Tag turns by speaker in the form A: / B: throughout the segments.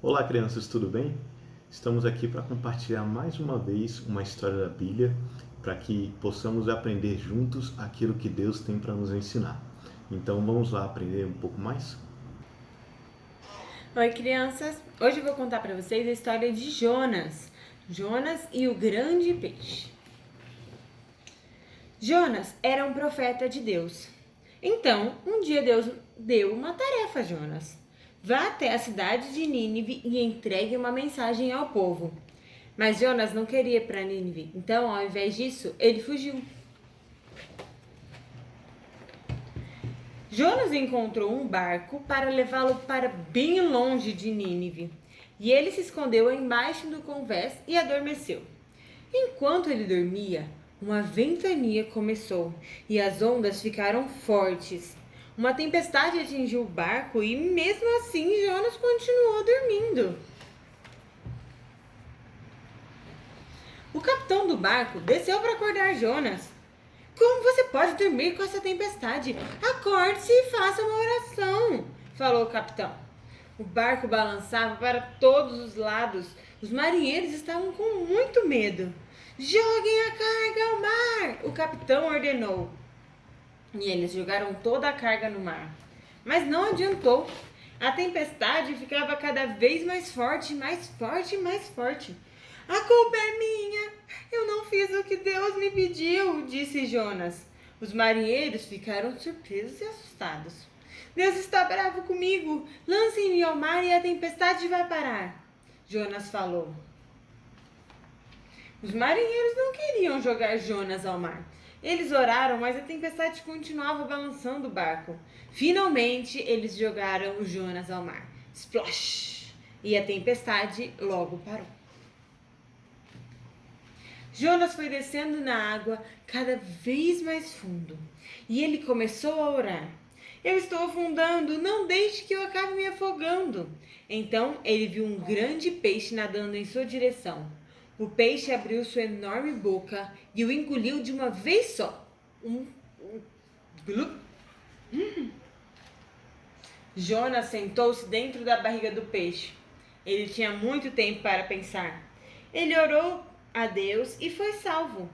A: Olá, crianças, tudo bem? Estamos aqui para compartilhar mais uma vez uma história da Bíblia para que possamos aprender juntos aquilo que Deus tem para nos ensinar. Então vamos lá aprender um pouco mais?
B: Oi, crianças! Hoje eu vou contar para vocês a história de Jonas. Jonas e o grande peixe. Jonas era um profeta de Deus. Então, um dia Deus deu uma tarefa a Jonas. Vá até a cidade de Nínive e entregue uma mensagem ao povo. Mas Jonas não queria ir para Nínive, então, ao invés disso, ele fugiu. Jonas encontrou um barco para levá-lo para bem longe de Nínive. E ele se escondeu embaixo do convés e adormeceu. Enquanto ele dormia, uma ventania começou e as ondas ficaram fortes. Uma tempestade atingiu o barco e, mesmo assim, Jonas continuou dormindo. O capitão do barco desceu para acordar Jonas. Como você pode dormir com essa tempestade? Acorde-se e faça uma oração, falou o capitão. O barco balançava para todos os lados. Os marinheiros estavam com muito medo. Joguem a carga ao mar, o capitão ordenou. E eles jogaram toda a carga no mar. Mas não adiantou. A tempestade ficava cada vez mais forte, mais forte, mais forte. A culpa é minha. Eu não fiz o que Deus me pediu, disse Jonas. Os marinheiros ficaram surpresos e assustados. Deus está bravo comigo. Lancem-me ao mar e a tempestade vai parar. Jonas falou. Os marinheiros não queriam jogar Jonas ao mar. Eles oraram, mas a tempestade continuava balançando o barco. Finalmente, eles jogaram o Jonas ao mar. Splash! E a tempestade logo parou. Jonas foi descendo na água cada vez mais fundo. E ele começou a orar. Eu estou afundando, não deixe que eu acabe me afogando. Então ele viu um grande peixe nadando em sua direção. O peixe abriu sua enorme boca e o engoliu de uma vez só. Glup. Jonas sentou-se dentro da barriga do peixe. Ele tinha muito tempo para pensar. Ele orou a Deus e foi salvo.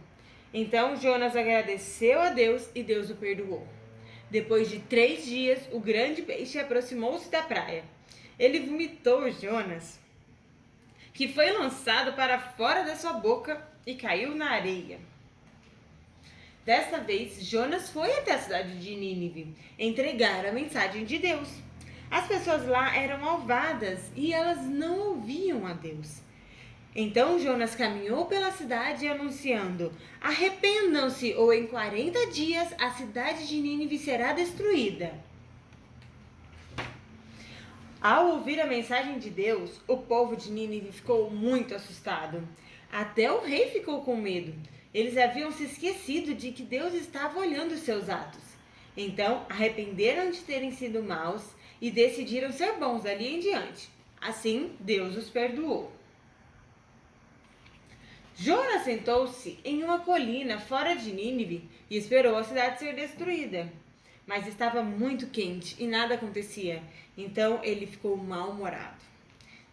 B: Então Jonas agradeceu a Deus e Deus o perdoou. Depois de 3 dias, o grande peixe aproximou-se da praia. Ele vomitou Jonas, que foi lançado para fora da sua boca e caiu na areia. Desta vez, Jonas foi até a cidade de Nínive entregar a mensagem de Deus. As pessoas lá eram malvadas e elas não ouviam a Deus. Então Jonas caminhou pela cidade anunciando: arrependam-se, ou em 40 dias a cidade de Nínive será destruída. Ao ouvir a mensagem de Deus, o povo de Nínive ficou muito assustado. Até o rei ficou com medo. Eles haviam se esquecido de que Deus estava olhando os seus atos. Então, arrependeram de terem sido maus e decidiram ser bons dali em diante. Assim, Deus os perdoou. Jonas sentou-se em uma colina fora de Nínive e esperou a cidade ser destruída. Mas estava muito quente e nada acontecia. Então ele ficou mal-humorado.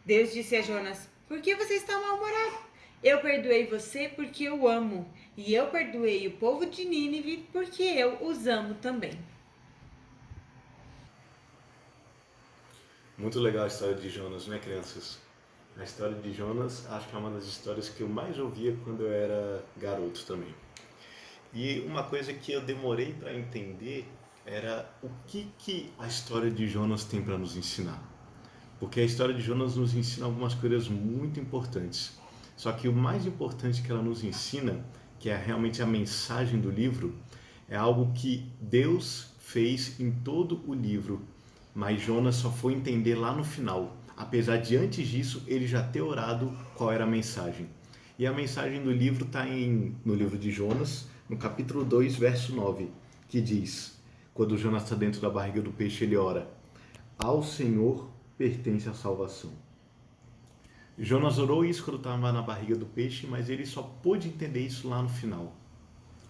B: Deus disse a Jonas: por que você está mal-humorado? Eu perdoei você porque eu amo. E eu perdoei o povo de Nínive porque eu os amo também.
A: Muito legal a história de Jonas, né, crianças? A história de Jonas acho que é uma das histórias que eu mais ouvia quando eu era garoto também. E uma coisa que eu demorei para entender era o que a história de Jonas tem para nos ensinar. Porque a história de Jonas nos ensina algumas coisas muito importantes. Só que o mais importante que ela nos ensina, que é realmente a mensagem do livro, é algo que Deus fez em todo o livro, mas Jonas só foi entender lá no final, apesar de antes disso ele já ter orado qual era a mensagem. E a mensagem do livro está no livro de Jonas, no capítulo 2, verso 9, que diz, quando Jonas está dentro da barriga do peixe, ele ora: ao Senhor pertence a salvação. Jonas orou isso quando estava na barriga do peixe, mas ele só pôde entender isso lá no final.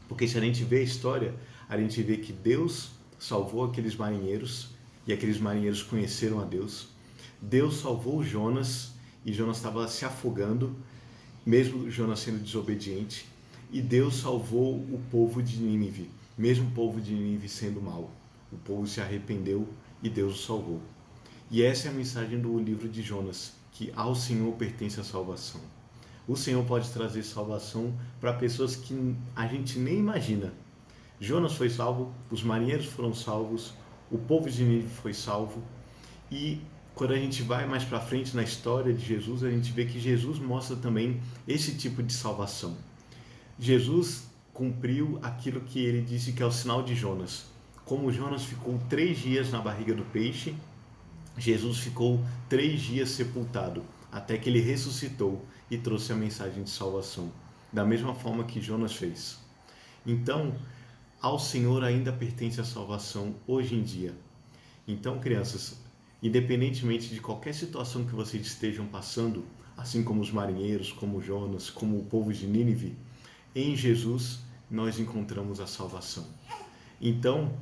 A: Porque se a gente vê a história, a gente vê que Deus salvou aqueles marinheiros, e aqueles marinheiros conheceram a Deus. Deus salvou Jonas e Jonas estava se afogando, mesmo Jonas sendo desobediente, e Deus salvou o povo de Nínive, mesmo o povo de Nínive sendo mau. O povo se arrependeu e Deus o salvou. E essa é a mensagem do livro de Jonas, que ao Senhor pertence a salvação. O Senhor pode trazer salvação para pessoas que a gente nem imagina. Jonas foi salvo, os marinheiros foram salvos, o povo de Nínive foi salvo. E quando a gente vai mais para frente na história de Jesus, a gente vê que Jesus mostra também esse tipo de salvação. Jesus cumpriu aquilo que ele disse que é o sinal de Jonas. Como Jonas ficou 3 dias na barriga do peixe, Jesus ficou 3 dias sepultado, até que ele ressuscitou e trouxe a mensagem de salvação, da mesma forma que Jonas fez. Então, ao Senhor ainda pertence a salvação hoje em dia. Então, crianças, independentemente de qualquer situação que vocês estejam passando, assim como os marinheiros, como Jonas, como o povo de Nínive, em Jesus nós encontramos a salvação. Então,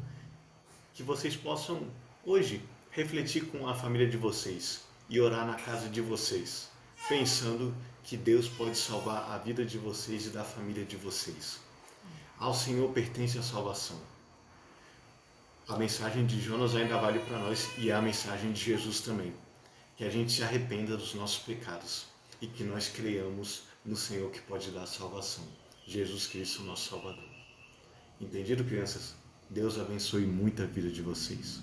A: que vocês possam hoje refletir com a família de vocês e orar na casa de vocês, pensando que Deus pode salvar a vida de vocês e da família de vocês. Ao Senhor pertence a salvação. A mensagem de Jonas ainda vale para nós e é a mensagem de Jesus também. Que a gente se arrependa dos nossos pecados e que nós creiamos no Senhor que pode dar salvação. Jesus Cristo, nosso Salvador. Entendido, crianças? Deus abençoe muito a vida de vocês.